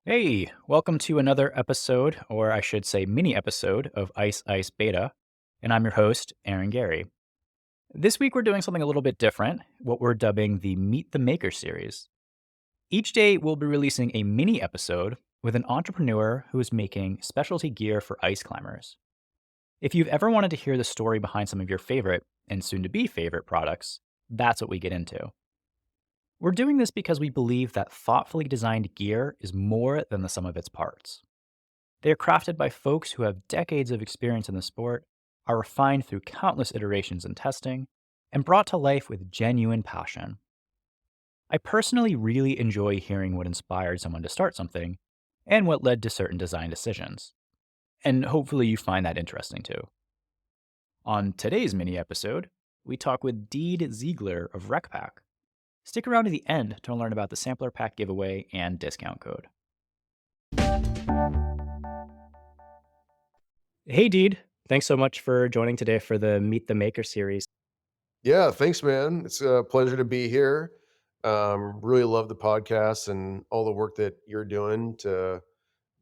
Hey, welcome to another episode, or I should say mini episode of Ice Ice Beta. And I'm your host, Aaron Gary. This week we're doing something a little bit different, what we're dubbing the Meet the Maker series. Each day we'll be releasing a mini episode with an entrepreneur who is making specialty gear for ice climbers. If you've ever wanted to hear the story behind some of your favorite and soon to be favorite products, that's what we get into. We're doing this because we believe that thoughtfully designed gear is more than the sum of its parts. They are crafted by folks who have decades of experience in the sport, are refined through countless iterations and testing, and brought to life with genuine passion. I personally really enjoy hearing what inspired someone to start something and what led to certain design decisions. And hopefully you find that interesting too. On today's mini episode, we talk with Deed Ziegler of RecPak. Stick around to the end to learn about the sampler pack giveaway and discount code. Hey, Deed. Thanks so much for joining today for the Meet the Maker series. Yeah, thanks, man. It's a pleasure to be here. Really love the podcast and all the work that you're doing to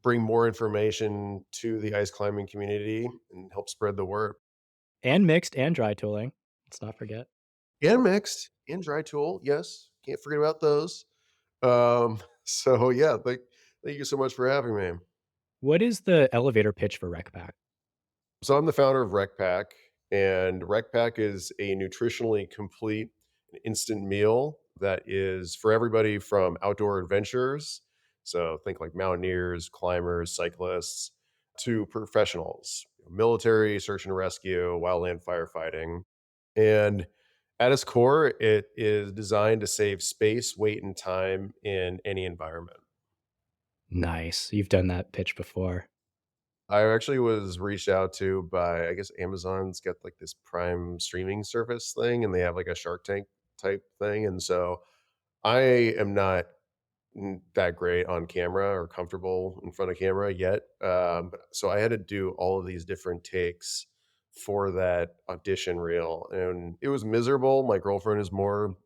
bring more information to the ice climbing community and help spread the word. And mixed and dry tooling. Let's not forget. And mixed and dry tool, yes, can't forget about those. So yeah, thank you so much for having me. What is the elevator pitch for RecPak? So I'm the founder of RecPak, and RecPak is a nutritionally complete instant meal that is for everybody from outdoor adventurers. So think like mountaineers, climbers, cyclists, to professionals, military, search and rescue, wildland firefighting. And at its core, it is designed to save space, weight, and time in any environment. Nice. You've done that pitch before. I actually was reached out to by, I guess, Amazon's got like this Prime streaming service thing, and they have like a Shark Tank type thing. And so I am not that great on camera or comfortable in front of camera yet. But so I had to do all of these different takes for that audition reel, and it was miserable. My girlfriend is more,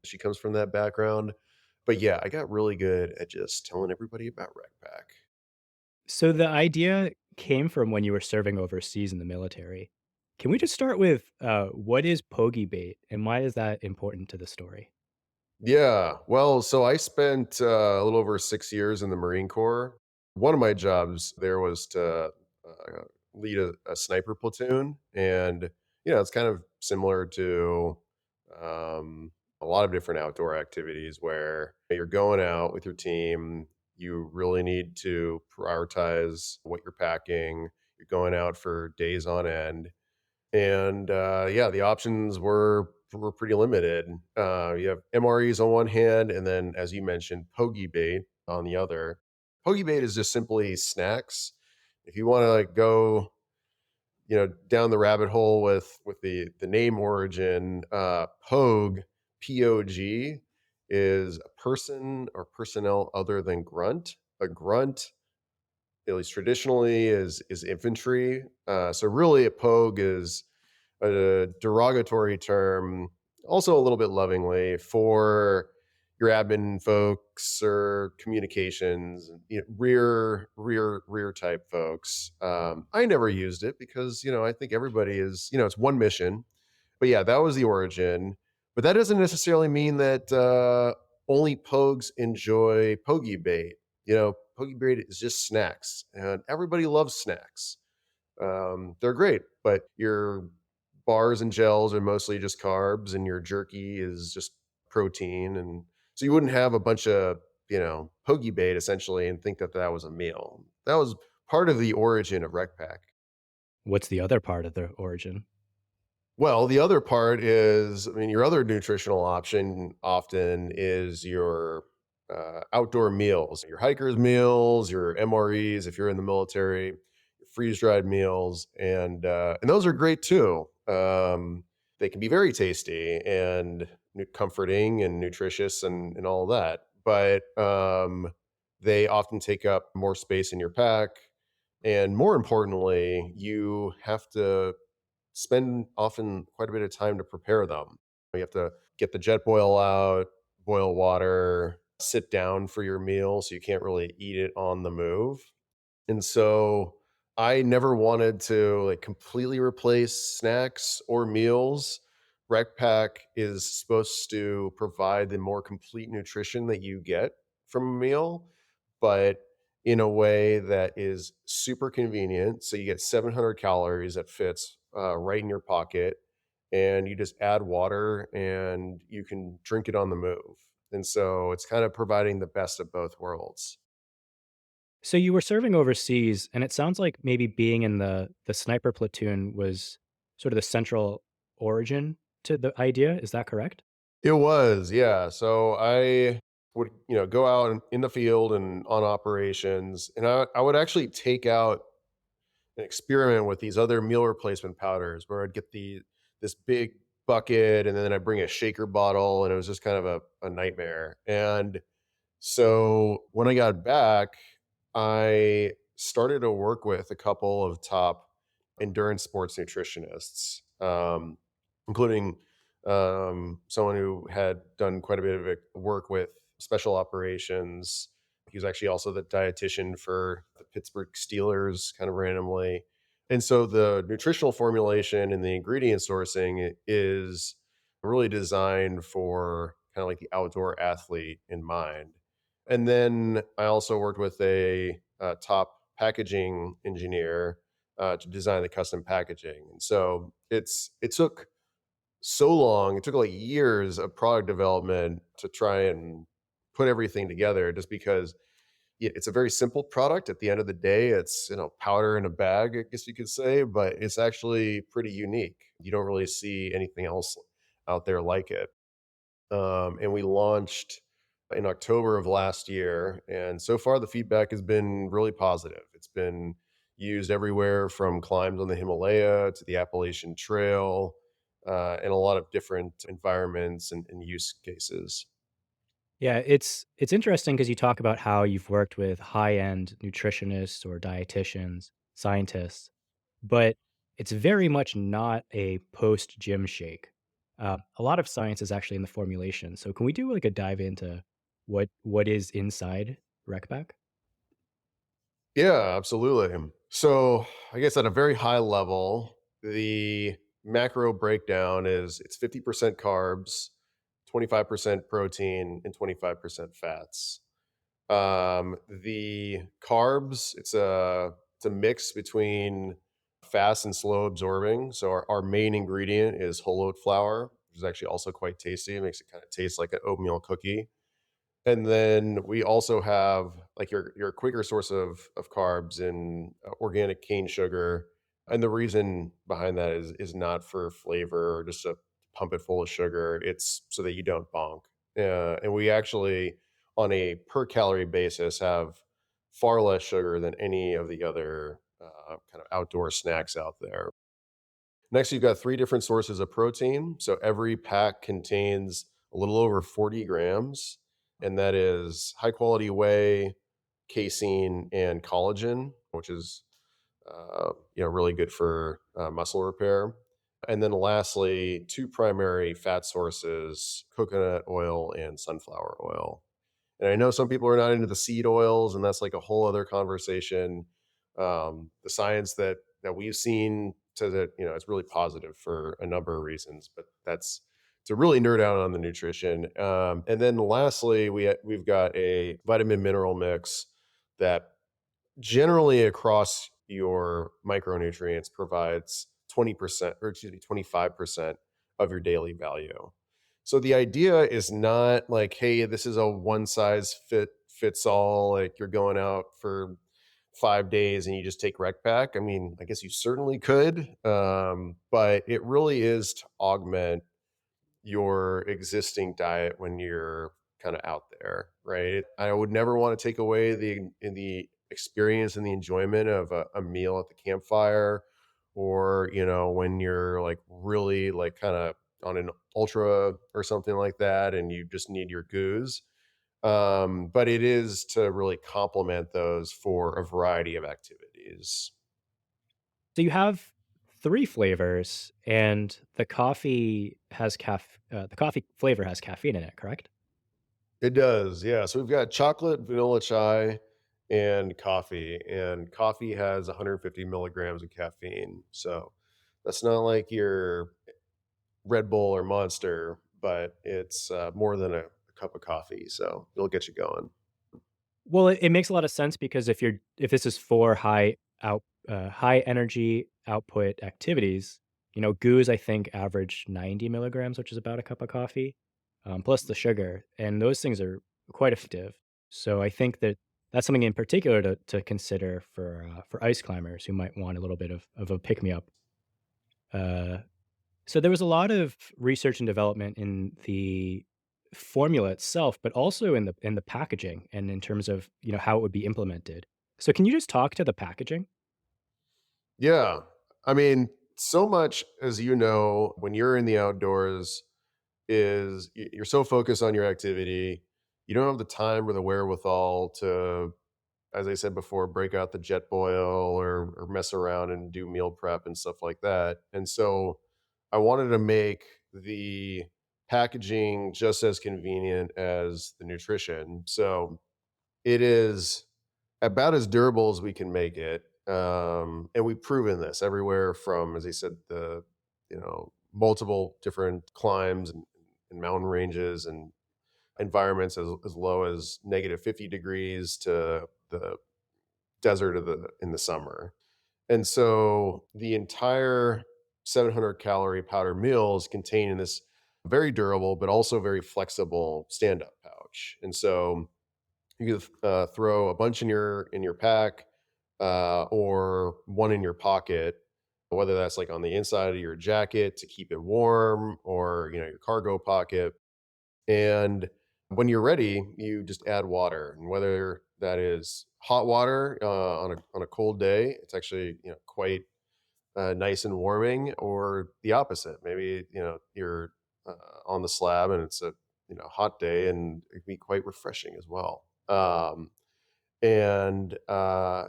she comes from that background. But yeah, I got really good at just telling everybody about RecPak. So the idea came from when you were serving overseas in the military. Can we just start with what is pogey bait and why is that important to the story? Yeah. Well, so I spent a little over 6 years in the Marine Corps. One of my jobs there was to lead a sniper platoon. And, it's kind of similar to a lot of different outdoor activities where you're going out with your team. You really need to prioritize what you're packing. You're going out for days on end, and yeah, the options were pretty limited. You have MREs on one hand, and then, as you mentioned, pogey bait on the other. Pogey bait is just simply snacks. If you want to like go, down the rabbit hole with the name origin, POG is a person or personnel other than grunt. A grunt, at least traditionally, is infantry. So really, a pogue is a derogatory term, also a little bit lovingly, for your admin folks or communications, rear type folks. I never used it because I think everybody is, it's one mission. But yeah, that was the origin. But that doesn't necessarily mean that only pogues enjoy pogey bait. Pogey bait is just snacks, and everybody loves snacks. They're great, but your bars and gels are mostly just carbs, and your jerky is just protein. And so you wouldn't have a bunch of, pogey bait essentially and think that that was a meal. That was part of the origin of RecPak. What's the other part of the origin? Well, the other part is, I mean, your other nutritional option often is your outdoor meals, your hikers' meals, your MREs if you're in the military, your freeze dried meals, and those are great too. They can be very tasty and comforting and nutritious and all that, but they often take up more space in your pack, and more importantly, you have to spend often quite a bit of time to prepare them. You have to get the jet boil out, boil water. sit down for your meal, so you can't really eat it on the move. And so I never wanted to like completely replace snacks or meals. RecPak is supposed to provide the more complete nutrition that you get from a meal, but in a way that is super convenient. So you get 700 calories that fits right in your pocket, and you just add water and you can drink it on the move. And so it's kind of providing the best of both worlds. So you were serving overseas, and it sounds like maybe being in the sniper platoon was sort of the central origin to the idea. Is that correct? It was, yeah. So I would, go out in the field and on operations, and I would actually take out and experiment with these other meal replacement powders where I'd get this big bucket and then I'd bring a shaker bottle, and it was just kind of a nightmare. And so when I got back, I started to work with a couple of top endurance sports nutritionists, including someone who had done quite a bit of work with special operations. He was actually also the dietitian for the Pittsburgh Steelers, kind of randomly. And so the nutritional formulation and the ingredient sourcing is really designed for kind of like the outdoor athlete in mind. And then I also worked with a top packaging engineer to design the custom packaging. And so it took so long. It took like years of product development to try and put everything together. Just because it's a very simple product. At the end of the day, it's powder in a bag, I guess you could say, but it's actually pretty unique. You don't really see anything else out there like it. And we launched in October of last year, and so far the feedback has been really positive. It's been used everywhere from climbs on the Himalaya to the Appalachian Trail, and a lot of different environments and use cases. Yeah, it's interesting because you talk about how you've worked with high-end nutritionists or dietitians, scientists, but it's very much not a post-gym shake. A lot of science is actually in the formulation. So can we do like a dive into what is inside RecPak? Yeah, absolutely. So, I guess at a very high level, the macro breakdown is it's 50% carbs, 25% protein, and 25% fats. The carbs, it's a mix between fast and slow absorbing. So our main ingredient is whole oat flour, which is actually also quite tasty. It makes it kind of taste like an oatmeal cookie. And then we also have like your quicker source of carbs in organic cane sugar. And the reason behind that is not for flavor or just to pump it full of sugar. It's so that you don't bonk. And we actually, on a per calorie basis, have far less sugar than any of the other kind of outdoor snacks out there. Next, you've got three different sources of protein. So every pack contains a little over 40 grams, and that is high quality whey, casein, and collagen, which is really good for muscle repair. And then lastly, two primary fat sources: coconut oil and sunflower oil. And I know some people are not into the seed oils, and that's like a whole other conversation. The science that we've seen to that, it's really positive for a number of reasons, but that's to really nerd out on the nutrition. And then lastly, we've got a vitamin mineral mix that generally across your micronutrients provides 20%, or excuse me, 25% of your daily value. So the idea is not like, hey, this is a one size fits all, like you're going out for 5 days and you just take rec back. I mean, I guess you certainly could, but it really is to augment your existing diet when you're kind of out there, right? I would never want to take away the experience and the enjoyment of a meal at the campfire, or when you're like really like kind of on an ultra or something like that and you just need your goose. But it is to really complement those for a variety of activities. So you have 3 flavors, and the coffee flavor has caffeine in it, correct? It does, yeah. So we've got chocolate, vanilla chai, and coffee has 150 milligrams of caffeine. So that's not like your Red Bull or Monster, but it's more than a cup of coffee. So it'll get you going. Well, it makes a lot of sense because if this is for high energy output activities, goos I think average 90 milligrams, which is about a cup of coffee, plus the sugar, and those things are quite effective. So I think that's something in particular to consider for ice climbers who might want a little bit of a pick me up. Uh, so there was a lot of research and development in the formula itself, but also in the packaging and in terms of, how it would be implemented. So can you just talk to the packaging? Yeah. I mean, so much as you know, when you're in the outdoors, you're so focused on your activity, you don't have the time or the wherewithal to, as I said before, break out the jet boil or mess around and do meal prep and stuff like that. And so I wanted to make the packaging just as convenient as the nutrition. So it is about as durable as we can make it. And we've proven this everywhere from, as I said, the multiple different climbs and mountain ranges and environments as low as negative 50 degrees to the desert in the summer. And so the entire 700 calorie powder meal is contained in this very durable but also very flexible stand up pouch. And so you can throw a bunch in your pack or one in your pocket, whether that's like on the inside of your jacket to keep it warm, or your cargo pocket. And when you're ready, you just add water, and whether that is hot water on a cold day, it's actually quite nice and warming, or the opposite. Maybe you're on the slab and it's a hot day, and it can be quite refreshing as well. And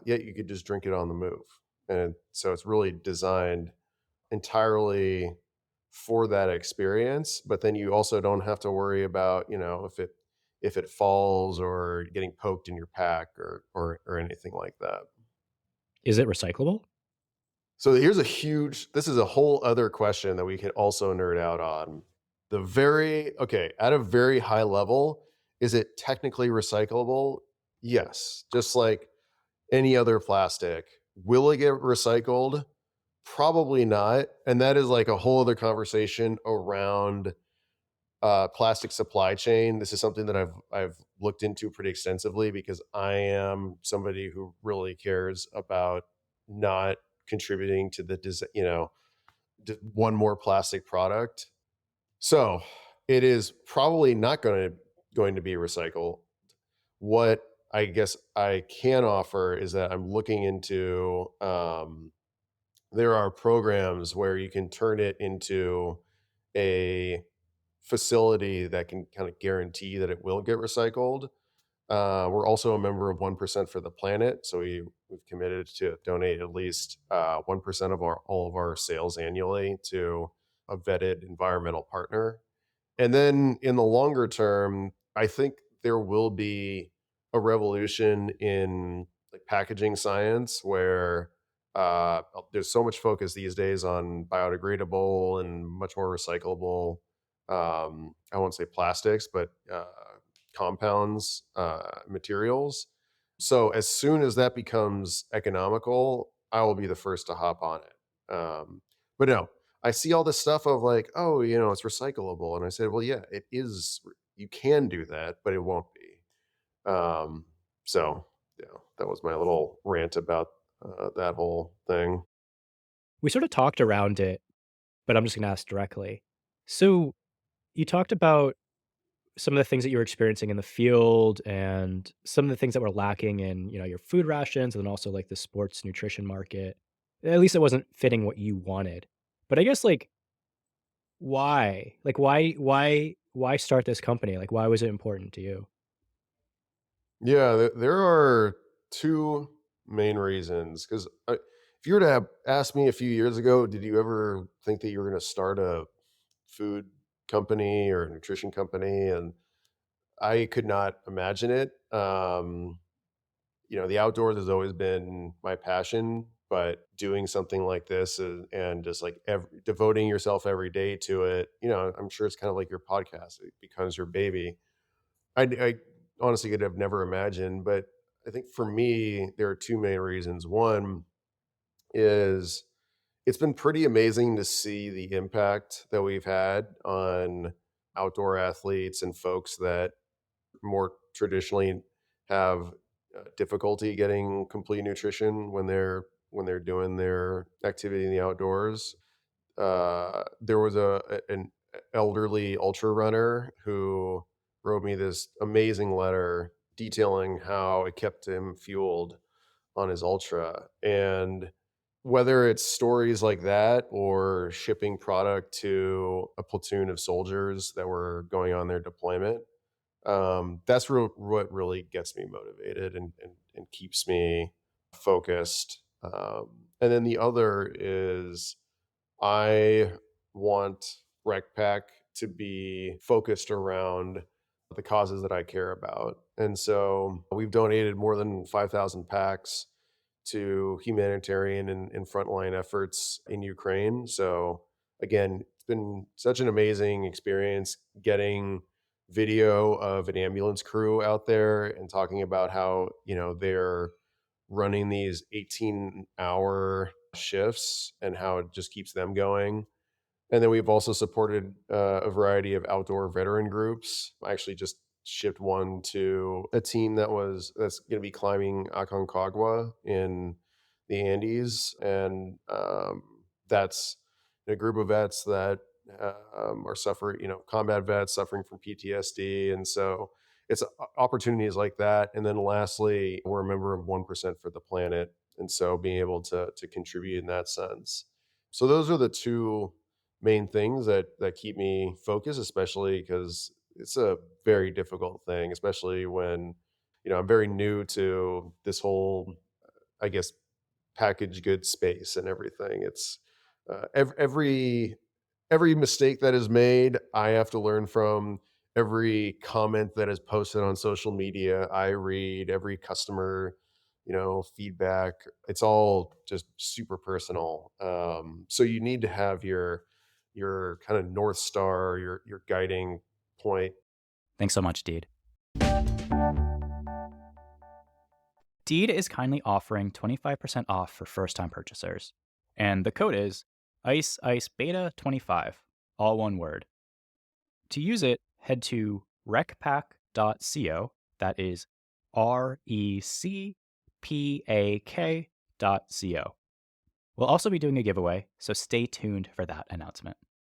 yet you could just drink it on the move, and so it's really designed entirely for that experience. But then you also don't have to worry about if it falls or getting poked in your pack or anything like that. Is it recyclable? So here's a huge this is a whole other question that we could also nerd out on. At a very high level, is it technically recyclable? Yes, just like any other plastic. Will it get recycled? Probably not. And that is like a whole other conversation around plastic supply chain. This is something that I've looked into pretty extensively because I am somebody who really cares about not contributing to one more plastic product. So it is probably not going to be recycled. What I guess I can offer is that I'm looking into. There are programs where you can turn it into a facility that can kind of guarantee that it will get recycled. We're also a member of 1% for the planet, so we've committed to donate at least 1% of our all of our sales annually to a vetted environmental partner. And then in the longer term, I think there will be a revolution in like packaging science where there's so much focus these days on biodegradable and much more recyclable. I won't say plastics, but compounds, materials. So as soon as that becomes economical, I will be the first to hop on it. But no, I see all this stuff of like, oh, it's recyclable. And I said, well, yeah, it is. You can do that, but it won't be. Um, so, that was my little rant about that whole thing. We sort of talked around it, but I'm just going to ask directly. So you talked about some of the things that you were experiencing in the field and some of the things that were lacking in, your food rations and then also like the sports nutrition market. At least it wasn't fitting what you wanted. But I guess like why? Like why start this company? Like why was it important to you? Yeah, there are two main reasons. Because if you were to have asked me a few years ago, did you ever think that you were going to start a food company or a nutrition company? And I could not imagine it. The outdoors has always been my passion, but doing something like this and just like devoting yourself every day to it, I'm sure it's kind of like your podcast. It becomes your baby. I honestly could have never imagined, but I think for me, there are two main reasons. One is it's been pretty amazing to see the impact that we've had on outdoor athletes and folks that more traditionally have difficulty getting complete nutrition when they're doing their activity in the outdoors. There was an elderly ultra runner who wrote me this amazing letter detailing how it kept him fueled on his ultra. And whether it's stories like that or shipping product to a platoon of soldiers that were going on their deployment, that's what really gets me motivated and keeps me focused. And then the other is I want RecPak to be focused around the causes that I care about. And so we've donated more than 5,000 packs to humanitarian and frontline efforts in Ukraine. So again, it's been such an amazing experience getting video of an ambulance crew out there and talking about how, they're running these 18-hour shifts and how it just keeps them going. And then we've also supported a variety of outdoor veteran groups. I actually just shipped one to a team that's going to be climbing Aconcagua in the Andes, and that's a group of vets that are suffering, combat vets suffering from PTSD, and so it's opportunities like that. And then lastly, we're a member of 1% for the Planet, and so being able to contribute in that sense. So those are the two main things that keep me focused, especially because it's a very difficult thing, especially when I'm very new to this whole, I guess, packaged goods space and everything. It's every mistake that is made, I have to learn from. Every comment that is posted on social media, I read. Every customer, feedback. It's all just super personal. So you need to have your kind of north star, your guiding point. Thanks so much, Deed. Deed is kindly offering 25% off for first time purchasers. And the code is ICE Beta 25, all one word. To use it, head to recpak.co, that is RecPak.co. We'll also be doing a giveaway, so stay tuned for that announcement.